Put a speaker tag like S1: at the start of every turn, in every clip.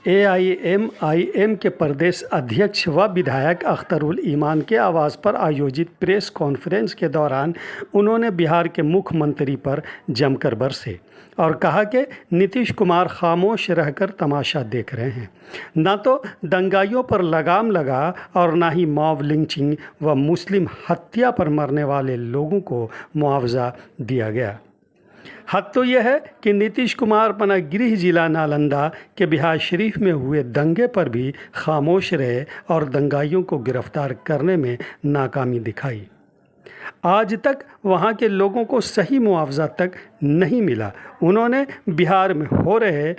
S1: AIMIM के प्रदेश अध्यक्ष व विधायक अख्तरुल ईमान के आवास पर आयोजित प्रेस कॉन्फ्रेंस के दौरान उन्होंने बिहार के मुख्यमंत्री पर जमकर बरसे और कहा कि नीतीश कुमार खामोश रहकर तमाशा देख रहे हैं। न तो दंगाइयों पर लगाम लगा और न ही मॉब लिंचिंग व मुस्लिम हत्या पर मरने वाले लोगों को मुआवजा दिया गया। हद तो यह है कि नीतीश कुमार अपना गृह जिला नालंदा के बिहार शरीफ में हुए दंगे पर भी खामोश रहे और दंगाइयों को गिरफ्तार करने में नाकामी दिखाई। आज तक वहां के लोगों को सही मुआवजा तक नहीं मिला। उन्होंने बिहार में हो रहे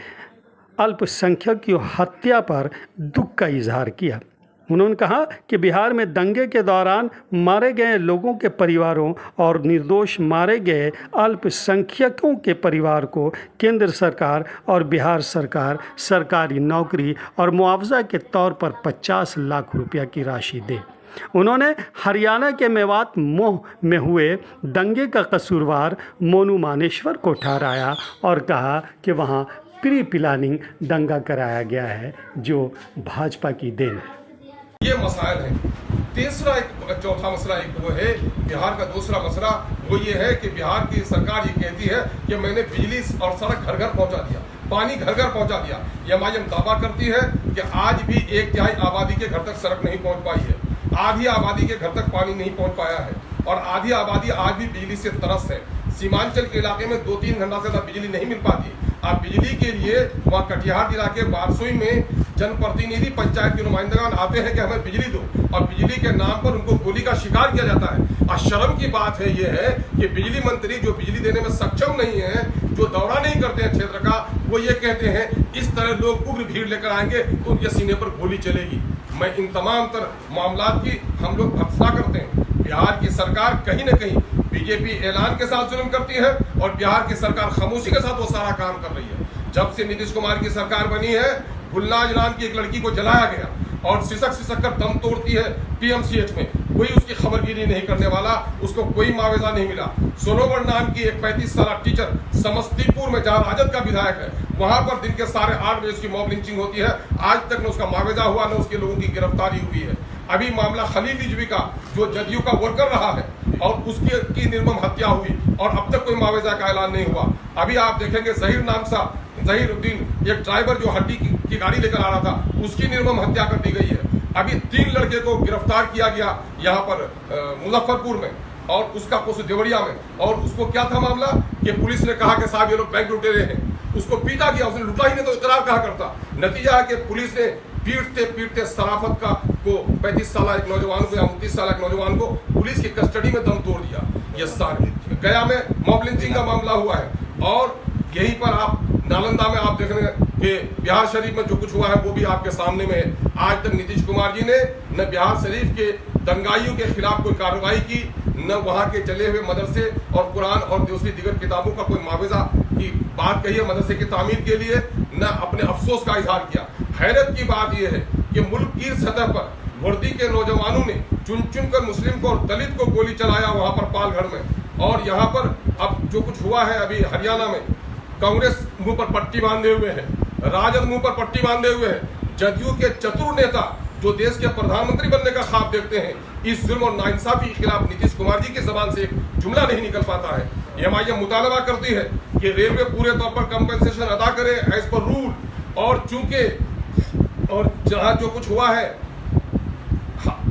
S1: अल्पसंख्यक की हत्या पर दुख का इजहार किया। उन्होंने कहा कि बिहार में दंगे के दौरान मारे गए लोगों के परिवारों और निर्दोष मारे गए अल्पसंख्यकों के परिवार को केंद्र सरकार और बिहार सरकार सरकारी नौकरी और मुआवजा के तौर पर 50 लाख रुपया की राशि दे। उन्होंने हरियाणा के मेवात मोह में हुए दंगे का कसूरवार मोनू मानेश्वर को ठहराया और कहा कि वहां प्री प्लानिंग दंगा कराया गया है, जो भाजपा की देन है।
S2: ये मसाइल है। तीसरा एक चौथा मसला एक वो है, बिहार का दूसरा मसला वो ये है कि बिहार की सरकार ये कहती है कि मैंने बिजली और सड़क घर घर पहुंचा दिया, पानी घर घर पहुंचा दिया। एमआईएम दावा करती है कि आज भी 1/3 आबादी के घर तक सड़क नहीं पहुंच पाई है, आधी आबादी के घर तक पानी नहीं पहुंच पाया है और आधी आबादी आज भी बिजली से तरस है। सीमांचल के इलाके में 2-3 घंटा से ज्यादा बिजली नहीं मिल पाती। अब बिजली के लिए वहाँ कटिहार जिला के बारसोई में जनप्रतिनिधि पंचायत के नुमाइंदगान आते हैं कि हमें बिजली दो, और बिजली के नाम पर उनको गोली का शिकार किया जाता है। और शर्म की बात है ये है कि बिजली मंत्री जो बिजली देने में सक्षम नहीं है, जो दौरा नहीं करते हैं क्षेत्र का, वो ये कहते हैं इस तरह लोग उग्र भीड़ लेकर आएंगे तो उनके सीने पर गोली चलेगी। मैं इन तमाम तर मामला की हम लोग भर्त्सना करते हैं। बिहार की सरकार कहीं न कहीं बीजेपी ऐलान के साथ जुल्म करती है और बिहार की सरकार खामोशी के साथ वो सारा काम कर रही है। जब से नीतीश कुमार की सरकार बनी है, गुलनाज नाम की एक लड़की को जलाया गया और सिसक कर दम तोड़ती है पीएमसीएच में। कोई उसकी खबरगिरी नहीं करने वाला, उसको कोई मुआवजा नहीं मिला। सोनोवर नाम की एक 35 साल टीचर समस्तीपुर में, जहां राजद का विधायक है, वहां पर दिन के 8:30 बजे उसकी मॉब लिंचिंग होती है। आज तक न उसका मुआवजा हुआ, न उसके लोगों की गिरफ्तारी हुई है। अभी मामला खलील रिजवी का, जो जदयू का वर्कर रहा है और उसकी निर्मम हत्या हुई और अब तक कोई मुआवजा का ऐलान नहीं हुआ। अभी आप देखेंगे जहीरुद्दीन, एक ड्राइवर जो हड्डी की गाड़ी लेकर आ रहा था, उसकी निर्मम हत्या कर दी गई है। अभी 3 लड़के को गिरफ्तार किया गया यहाँ पर मुजफ्फरपुर में और उसका पोस्ट देवरिया में। और उसको क्या था मामला कि पुलिस ने कहा कि साहब ये लोग बैंक लुटेरे हैं, उसको पीटा गया, उसने लुटा ही नहीं तो इकरार कहा करता। नतीजा है कि पुलिस ने पीटते सराफत का को 35 साल एक नौजवान को या 29 साल एक नौजवान को पुलिस की कस्टडी में दम तोड़ दिया। ये सारे गया में मॉब लिंचिंग का मामला हुआ है और यहीं पर आप नालंदा में आप देख रहे हैं कि बिहार शरीफ में जो कुछ हुआ है वो भी आपके सामने में है। आज तक नीतीश कुमार जी ने न बिहार शरीफ के दंगाइयों के खिलाफ कोई कार्रवाई की, न वहाँ के चले हुए मदरसे और कुरान और दूसरी दीगर किताबों का कोई मुआवजा की बात कही है मदरसे की तामीर के लिए, न अपने अफसोस का इजहार किया। हैरत की बात यह है कि मुल्क की सतह पर वर्दी के नौजवानों ने चुन कर मुस्लिम को और दलित को गोली चलाया वहां पर पालघर में। और यहाँ पर अब जो कुछ हुआ है अभी हरियाणा में, कांग्रेस मुंह पर पट्टी बांधे हुए है, राजद मुंह पर पट्टी बांधे हुए है, जदयू के चतुर नेता जो देश के प्रधानमंत्री बनने का ख्वाब देखते हैं, इस जुल्म और नाइंसाफी के खिलाफ नीतीश कुमार जी की जबान से एक जुमला नहीं निकल पाता है। एमआईएम मुतालबा करती है कि रेलवे पूरे तौर पर कंपनसेशन अदा करे एज पर रूल। और चूंकि और जहां जो कुछ हुआ है,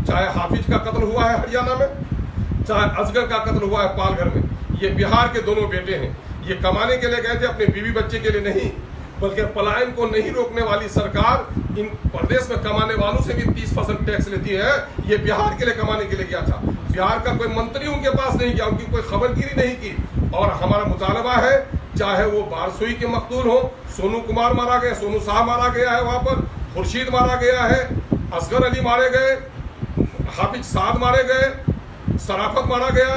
S2: चाहे हाफिज का कत्ल हुआ है हरियाणा में, चाहे असगर का कत्ल हुआ है पालघर में, ये बिहार के दोनों बेटे हैं। ये कमाने के लिए गए थे, अपने बीवी बच्चे के लिए नहीं, बल्कि पलायन को नहीं रोकने वाली सरकार इन प्रदेश में कमाने वालों से भी 30% टैक्स लेती है। ये बिहार के लिए कमाने के लिए गया था। बिहार का कोई मंत्री उनके पास नहीं गया, उनकी कोई खबरगिरी नहीं की। और हमारा मुतालबा है, चाहे वो बारसोई के मकतूल हो, सोनू कुमार मारा गया, सोनू शाह मारा गया है, वहां पर खुर्शीद मारा गया है, असगर अली मारे गए, हाफिज साद मारे गए, सराफत मारा गया,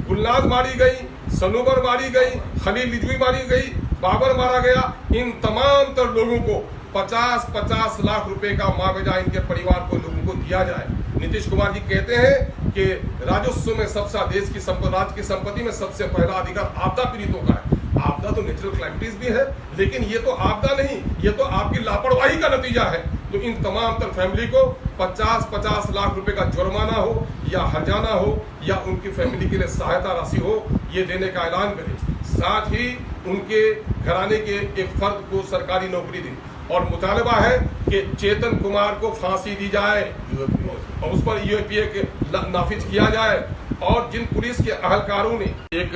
S2: गुलनाज मारी गई, सनोबर मारी गई, खलील रिजवी मारी गई, बाबर मारा गया। इन तमाम तर लोगों को 50-50 लाख रुपए का मुआवजा इनके परिवार को लोगों को दिया जाए। नीतीश कुमार जी कहते हैं कि राजस्व में सबसे देश की राज्य की संपत्ति में सबसे पहला अधिकार आपदा पीड़ितों का है। आपदा तो नेचुरल क्लैमिटीज भी है, लेकिन ये तो आपदा नहीं, ये तो आपकी लापरवाही का नतीजा है। तो इन तमाम तर फैमिली को 50-50 लाख रुपए का जुर्माना हो या हर्जाना हो या उनकी फैमिली के लिए सहायता राशि हो, ये देने का ऐलान करें। साथ ही उनके घराने के एक फर्द को सरकारी नौकरी दी और मुतालबा है कि चेतन कुमार को फांसी दी जाए और उस पर यूएपीए के नाफिज किया जाए। और जिन पुलिस के अहलकारों ने एक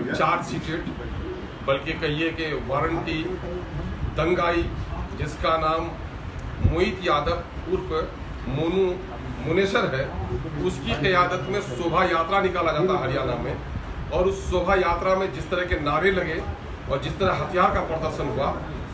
S2: चार्ज शीटेड, बल्कि कहिए कि वारंटी दंगाई, जिसका नाम मोहित यादव उर्फ मोनू मुनेसर है, उसकी क़यादत में शोभा यात्रा निकाला जाता है हरियाणा में। और उस शोभा यात्रा में जिस तरह के नारे लगे और जिस तरह हथियार का प्रदर्शन हुआ,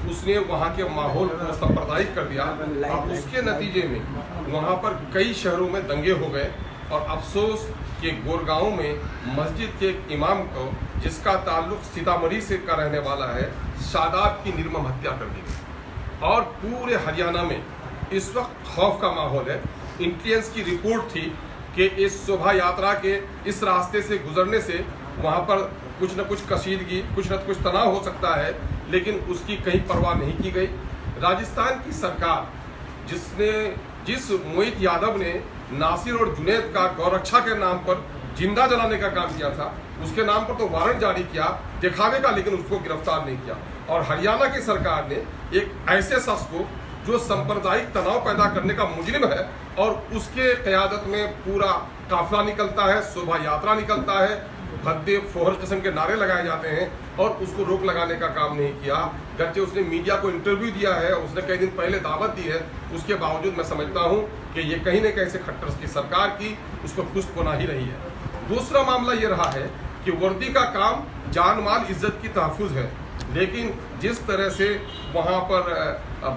S2: उसने वहाँ के माहौल को सांप्रदायिक कर दिया और उसके नतीजे में वहाँ पर कई शहरों में दंगे हो गए। और अफसोस कि गोरगांव में मस्जिद के एक इमाम को, जिसका ताल्लुक सीतामढ़ी से का रहने वाला है, शादाब की निर्मम हत्या कर दी गई। और पूरे हरियाणा में इस वक्त खौफ का माहौल है। इंटेलिजेंस की रिपोर्ट थी कि इस शोभा यात्रा के इस रास्ते से गुजरने से वहाँ पर कुछ न कुछ कशीदगी, कुछ न कुछ तनाव हो सकता है, लेकिन उसकी कहीं परवाह नहीं की गई। राजस्थान की सरकार जिस मोहित यादव ने नासिर और जुनैद का गौरक्षा के नाम पर जिंदा जलाने का काम किया था, उसके नाम पर तो वारंट जारी किया दिखावे का, लेकिन उसको गिरफ्तार नहीं किया। और हरियाणा की सरकार ने एक ऐसे शख्स को जो सांप्रदायिक तनाव पैदा करने का मुजरिम है और उसके क़यादत में पूरा काफिला निकलता है, शोभा यात्रा निकलता है, भद्दे फोहर किस्म के नारे लगाए जाते हैं, और उसको रोक लगाने का काम नहीं किया। गर्चे उसने मीडिया को इंटरव्यू दिया है, उसने कई दिन पहले दावत दी है, उसके बावजूद मैं समझता हूं कि ये कहीं न कहीं से खट्टर की सरकार की उस पर पुष्ट होना ही रही है। दूसरा मामला ये रहा है कि वर्दी का काम जान माल इज्जत की तहफ़्फ़ुज़ है, लेकिन जिस तरह से वहाँ पर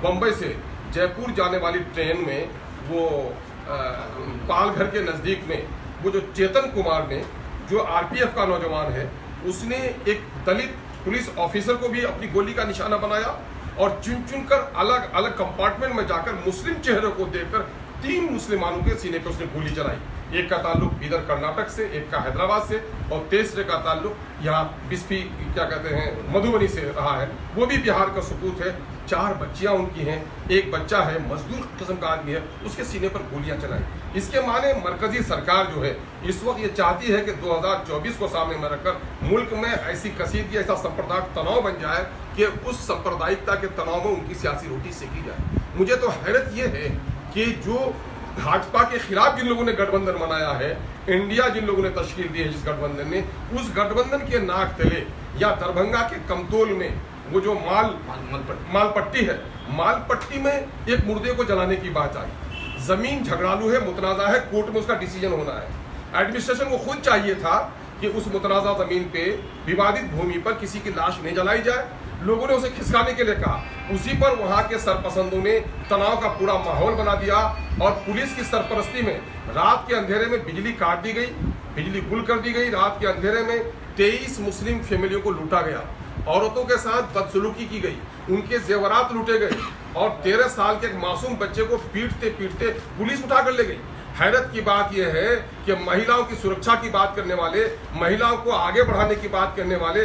S2: बम्बई से जयपुर जाने वाली ट्रेन में वो पालघर के नज़दीक में वो जो चेतन कुमार ने, जो आरपीएफ का नौजवान है, उसने एक दलित पुलिस ऑफिसर को भी अपनी गोली का निशाना बनाया और चुन चुन कर अलग अलग कंपार्टमेंट में जाकर मुस्लिम चेहरे को देखकर 3 मुसलमानों के सीने पर उसने गोली चलाई। एक का ताल्लुक इधर कर्नाटक से, एक का हैदराबाद से और तीसरे का ताल्लुक यहाँ बिस्फी क्या कहते हैं मधुबनी से रहा है। वो भी बिहार का सपूत है। 4 बच्चियां उनकी हैं, एक बच्चा है मजदूर किस्म का आदमी है, उसके सीने पर गोलियां चलाई। इसके माने मरकजी सरकार जो है इस वक्त ये चाहती है कि 2024 को सामने में रखकर मुल्क में ऐसी कसीदगी, ऐसा सांप्रदायिक तनाव बन जाए कि उस सांप्रदायिकता के तनाव में उनकी सियासी रोटी सेकी जाए। मुझे तो हैरत ये है कि जो भाजपा के खिलाफ जिन लोगों ने गठबंधन बनाया है, इंडिया जिन लोगों ने तश्कील दी है जिस गठबंधन ने, उस गठबंधन के नाक तले या दरभंगा के कमतौल में वो जो मालपट्टी है, मालपट्टी में एक मुर्दे को जलाने की बात आई। जमीन झगड़ालू है, मुतनाज़ा है, कोर्ट में उसका डिसीजन होना है। एडमिनिस्ट्रेशन को खुद चाहिए था कि उस मुतनाज़ा जमीन पे विवादित भूमि पर किसी की लाश नहीं जलाई जाए। लोगों ने उसे खिसकाने के लिए कहा, उसी पर वहां के सरपसंदों ने तनाव का पूरा माहौल बना दिया और पुलिस की सरपरस्ती में रात के अंधेरे में बिजली काट दी गई, बिजली गुल कर दी गई। रात के अंधेरे में 23 मुस्लिम फैमिलियों को लूटा गया, औरतों के साथ बदसलूकी की गई, उनके जेवरात लूटे गए और 13 साल के एक मासूम बच्चे को पीटते पीटते पुलिस उठा कर ले गई। हैरत की बात यह है कि महिलाओं की सुरक्षा की बात करने वाले, महिलाओं को आगे बढ़ाने की बात करने वाले